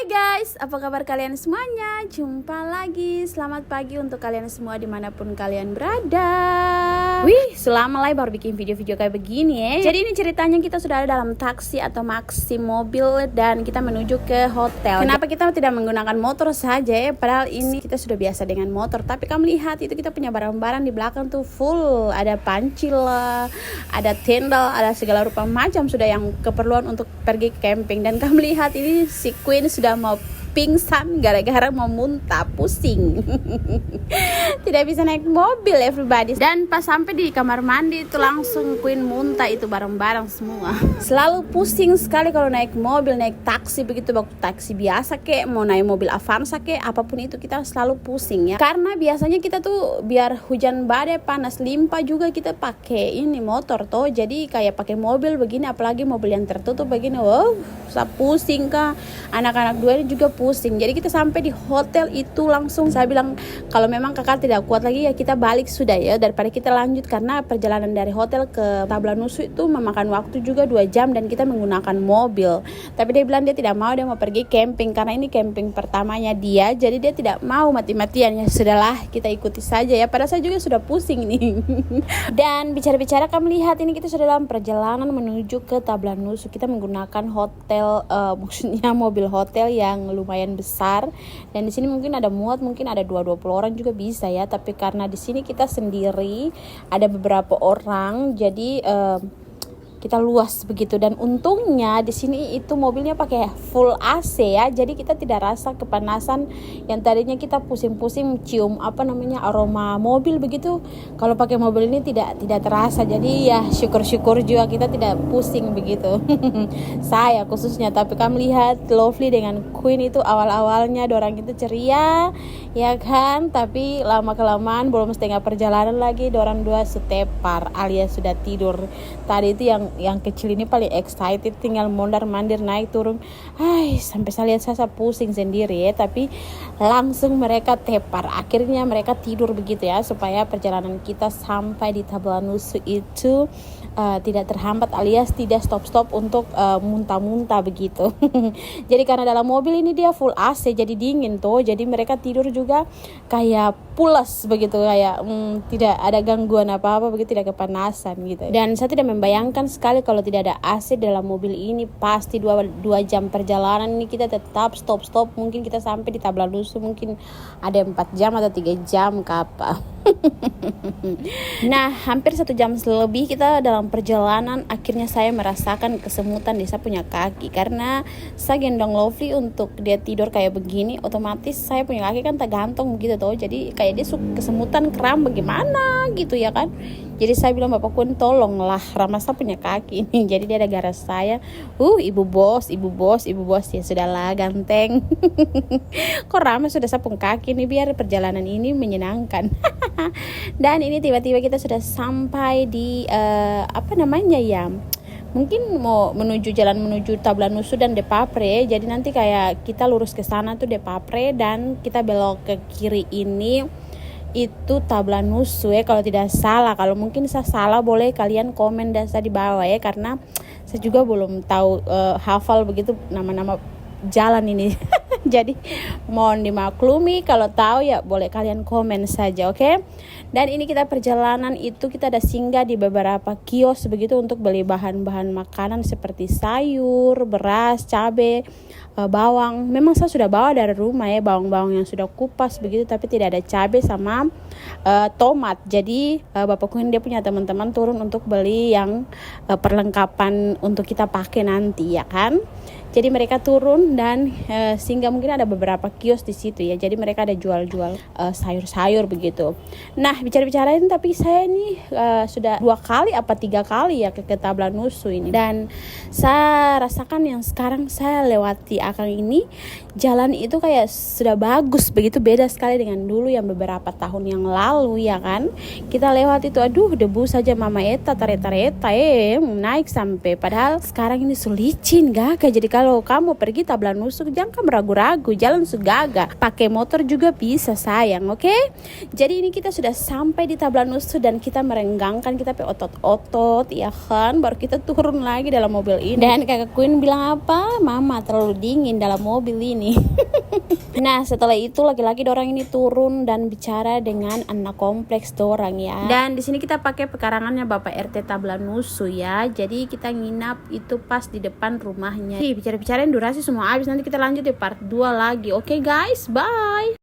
Guys, apa kabar kalian semuanya? Jumpa lagi, selamat pagi untuk kalian semua dimanapun kalian berada. Wih, selama lah baru bikin video-video kayak begini ya. Jadi ini ceritanya kita sudah ada dalam taksi atau maxi mobil dan kita menuju ke hotel. Kenapa kita tidak menggunakan motor saja ya? Padahal ini kita sudah biasa dengan motor. Tapi kamu lihat itu kita punya barang-barang di belakang tuh full. Ada panci lah, ada tenda, ada segala rupa macam sudah yang keperluan untuk pergi camping. Dan kamu lihat ini si Queen sudah mau pingsan gara-gara mau muntah, pusing. Tidak bisa naik mobil everybody. Dan pas sampai di kamar mandi itu langsung Queen muntah itu barang-barang semua. Selalu pusing sekali kalau naik mobil, naik taksi begitu, waktu taksi biasa kek, mau naik mobil Avanza kek, apapun itu kita selalu pusing ya. Karena biasanya kita tuh biar hujan badai, panas, limpah juga kita pakai ini motor toh. Jadi kayak pakai mobil begini, apalagi mobil yang tertutup begini, wow, saya pusing kah. Anak-anak dua ini juga pusing. Jadi kita sampai di hotel itu langsung saya bilang kalau memang kakak tidak kuat lagi ya kita balik sudah ya, daripada kita lanjut, karena perjalanan dari hotel ke Tablanusu itu memakan waktu juga 2 jam dan kita menggunakan mobil. Tapi dia bilang dia tidak mau, dia mau pergi camping karena ini camping pertamanya dia, jadi dia tidak mau mati-matian. Ya sudahlah, kita ikuti saja ya, padahal saya juga sudah pusing nih. Dan bicara-bicara kamu lihat ini kita sudah dalam perjalanan menuju ke Tablanusu. Kita menggunakan hotel, maksudnya mobil hotel yang lumayan besar, dan di sini mungkin ada muat, mungkin ada 20 orang juga bisa ya, tapi karena di sini kita sendiri, ada beberapa orang, jadi kita luas begitu. Dan untungnya di sini itu mobilnya pakai full AC ya, jadi kita tidak rasa kepanasan yang tadinya kita pusing-pusing cium aroma mobil begitu. Kalau pakai mobil ini tidak terasa, jadi ya syukur-syukur juga kita tidak pusing begitu. Saya khususnya. Tapi kamu lihat Lovely dengan Queen itu awal-awalnya dorang itu ceria ya kan, tapi lama-kelamaan belum setengah perjalanan lagi dorang dua setepar alias sudah tidur. Tadi itu yang kecil ini paling excited, tinggal mondar-mandir naik turun. Sampai saya lihat saya pusing sendiri ya, tapi langsung mereka tepar. Akhirnya mereka tidur begitu ya, supaya perjalanan kita sampai di Tablanusu itu tidak terhambat alias tidak stop-stop untuk muntah-muntah begitu. Jadi karena dalam mobil ini dia full AC, jadi dingin tuh, jadi mereka tidur juga kayak pulas begitu, kayak tidak ada gangguan apa-apa begitu, tidak kepanasan gitu. Dan saya tidak membayangkan sekali kalau tidak ada AC dalam mobil ini. Pasti 2 jam perjalanan ini kita tetap stop-stop. Mungkin kita sampai di Tablanusu mungkin ada 4 jam atau 3 jam kapal. Nah, hampir 1 jam lebih kita dalam perjalanan. Akhirnya saya merasakan kesemutan di saya punya kaki, karena saya gendong Lovely untuk dia tidur kayak begini, otomatis saya punya kaki kan tergantung begitu tuh, jadi kayak dia kesemutan, kram bagaimana gitu ya kan. Jadi saya bilang, Bapak Kun tolonglah, Rama saya punya kaki ini. Jadi dia ada garas saya, ibu bos ya sudahlah ganteng. Kok Rama sudah sapung kaki nih, biar perjalanan ini menyenangkan. Dan ini tiba-tiba kita sudah sampai di mungkin mau jalan menuju Tablanusu dan Depapre. Jadi nanti kayak kita lurus ke sana tuh Depapre, dan kita belok ke kiri ini itu Tablanusu ya kalau tidak salah. Kalau mungkin saya salah boleh kalian komen dan saya di bawah ya, karena saya juga belum tahu hafal begitu nama-nama jalan ini. Jadi mohon dimaklumi, kalau tahu ya boleh kalian komen saja, oke? Dan ini kita perjalanan itu kita ada singgah di beberapa kios begitu untuk beli bahan-bahan makanan seperti sayur, beras, cabai, bawang. Memang saya sudah bawa dari rumah ya bawang-bawang yang sudah kupas begitu, tapi tidak ada cabai sama tomat. Jadi Bapak Kun dia punya teman-teman turun untuk beli yang perlengkapan untuk kita pakai nanti ya kan. Jadi mereka turun dan sehingga mungkin ada beberapa kios di situ ya. Jadi mereka ada jual-jual sayur-sayur begitu. Nah, bicara-bicarain, tapi saya ini sudah 2 kali apa 3 kali ya ke Tablanusu ini. Dan saya rasakan yang sekarang saya lewati akang ini, jalan itu kayak sudah bagus begitu, beda sekali dengan dulu yang beberapa tahun yang lalu ya kan. Kita lewat itu debu saja mama eta tareta naik sampai, padahal sekarang ini sulicin gak kayak jadi kalau kamu pergi Tablanusu jangan kamu ragu-ragu, jalan Sugaga, pakai motor juga bisa sayang, oke? Jadi ini kita sudah sampai di Tablanusu dan kita merenggangkan kita pe otot-otot, ya kan? Baru kita turun lagi dalam mobil ini. Dan kakak Queen bilang apa? Mama terlalu dingin dalam mobil ini. Nah setelah itu laki-laki dorang ini turun dan bicara dengan anak kompleks dorang ya. Dan di sini kita pakai pekarangannya Bapak RT Tablanusu ya. Jadi kita nginap itu pas di depan rumahnya. Bicara-bicarain durasi semua habis, nanti kita lanjut di part 2 lagi. Oke guys, bye.